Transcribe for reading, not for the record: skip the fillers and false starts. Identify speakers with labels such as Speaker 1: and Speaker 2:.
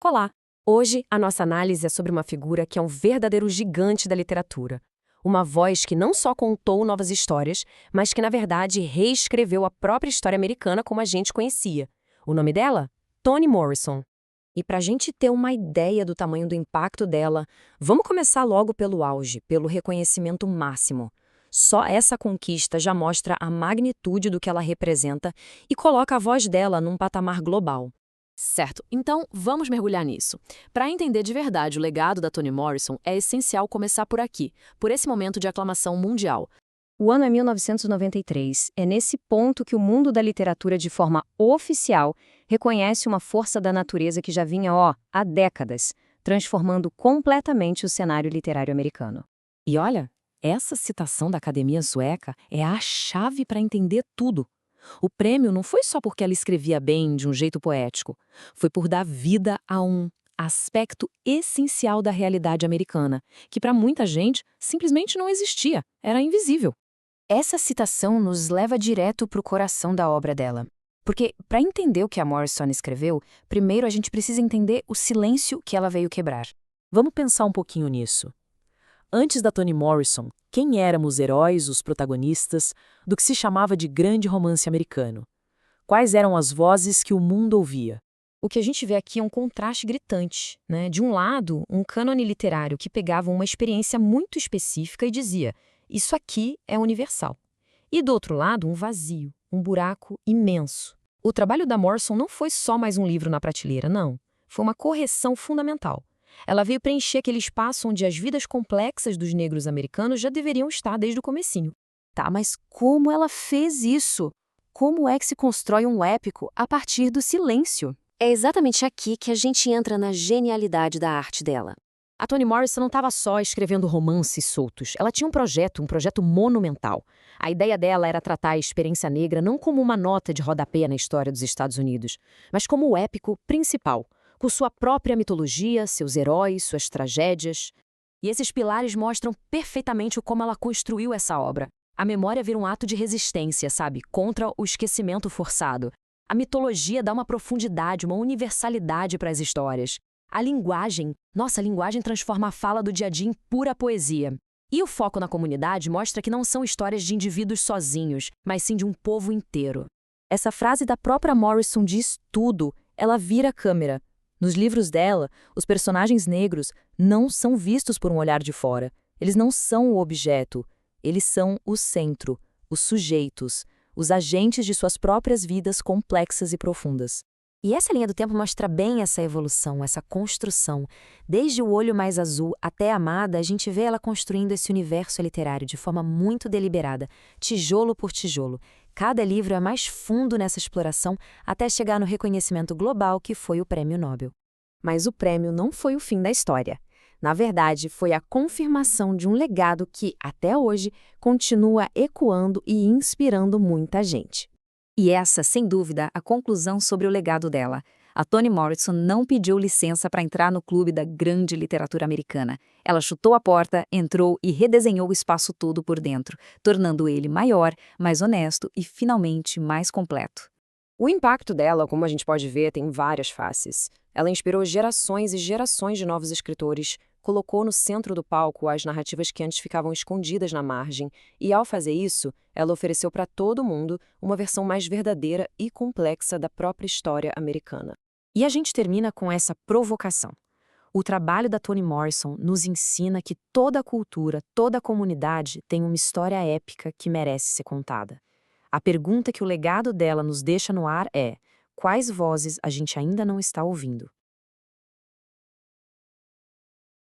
Speaker 1: Olá! Hoje, a nossa análise é sobre uma figura que é um verdadeiro gigante da literatura. Uma voz que não só contou novas histórias, mas que, na verdade, reescreveu a própria história americana como a gente conhecia. O nome dela? Toni Morrison. E para a gente ter uma ideia do tamanho do impacto dela, vamos começar logo pelo auge, pelo reconhecimento máximo. Só essa conquista já mostra a magnitude do que ela representa e coloca a voz dela num patamar global.
Speaker 2: Certo, então vamos mergulhar nisso. Para entender de verdade o legado da Toni Morrison, é essencial começar por aqui, por esse momento de aclamação mundial.
Speaker 1: O ano é 1993. É nesse ponto que o mundo da literatura, de forma oficial, reconhece uma força da natureza que já vinha, há décadas, transformando completamente o cenário literário americano.
Speaker 2: E olha, essa citação da Academia Sueca é a chave para entender tudo. O prêmio não foi só porque ela escrevia bem de um jeito poético, foi por dar vida a um aspecto essencial da realidade americana, que para muita gente simplesmente não existia, era invisível.
Speaker 1: Essa citação nos leva direto para o coração da obra dela. Porque, para entender o que a Morrison escreveu, primeiro a gente precisa entender o silêncio que ela veio quebrar.
Speaker 2: Vamos pensar um pouquinho nisso. Antes da Toni Morrison, quem eram os heróis, os protagonistas, do que se chamava de grande romance americano? Quais eram as vozes que o mundo ouvia?
Speaker 1: O que a gente vê aqui é um contraste gritante, né? De um lado, um cânone literário que pegava uma experiência muito específica e dizia: isso aqui é universal. E do outro lado, um vazio, um buraco imenso. O trabalho da Morrison não foi só mais um livro na prateleira, não. Foi uma correção fundamental. Ela veio preencher aquele espaço onde as vidas complexas dos negros americanos já deveriam estar desde o comecinho.
Speaker 2: Tá, mas como ela fez isso? Como é que se constrói um épico a partir do silêncio?
Speaker 3: É exatamente aqui que a gente entra na genialidade da arte dela.
Speaker 2: A Toni Morrison não estava só escrevendo romances soltos. Ela tinha um projeto monumental. A ideia dela era tratar a experiência negra não como uma nota de rodapé na história dos Estados Unidos, mas como o épico principal, com sua própria mitologia, seus heróis, suas tragédias. E esses pilares mostram perfeitamente como ela construiu essa obra. A memória vira um ato de resistência, sabe, contra o esquecimento forçado. A mitologia dá uma profundidade, uma universalidade para as histórias. A linguagem transforma a fala do dia a dia em pura poesia. E o foco na comunidade mostra que não são histórias de indivíduos sozinhos, mas sim de um povo inteiro. Essa frase da própria Morrison diz tudo. Ela vira a câmera. Nos livros dela, os personagens negros não são vistos por um olhar de fora. Eles não são o objeto. Eles são o centro, os sujeitos, os agentes de suas próprias vidas complexas e profundas.
Speaker 3: E essa linha do tempo mostra bem essa evolução, essa construção. Desde O Olho Mais Azul até Amada, a gente vê ela construindo esse universo literário de forma muito deliberada, tijolo por tijolo. Cada livro é mais fundo nessa exploração até chegar no reconhecimento global que foi o Prêmio Nobel.
Speaker 1: Mas o prêmio não foi o fim da história. Na verdade, foi a confirmação de um legado que, até hoje, continua ecoando e inspirando muita gente.
Speaker 4: E essa, sem dúvida, a conclusão sobre o legado dela. A Toni Morrison não pediu licença para entrar no clube da grande literatura americana. Ela chutou a porta, entrou e redesenhou o espaço todo por dentro, tornando ele maior, mais honesto e, finalmente, mais completo.
Speaker 1: O impacto dela, como a gente pode ver, tem várias faces. Ela inspirou gerações e gerações de novos escritores, colocou no centro do palco as narrativas que antes ficavam escondidas na margem, e ao fazer isso, ela ofereceu para todo mundo uma versão mais verdadeira e complexa da própria história americana. E a gente termina com essa provocação. O trabalho da Toni Morrison nos ensina que toda cultura, toda comunidade tem uma história épica que merece ser contada. A pergunta que o legado dela nos deixa no ar é: quais vozes a gente ainda não está ouvindo?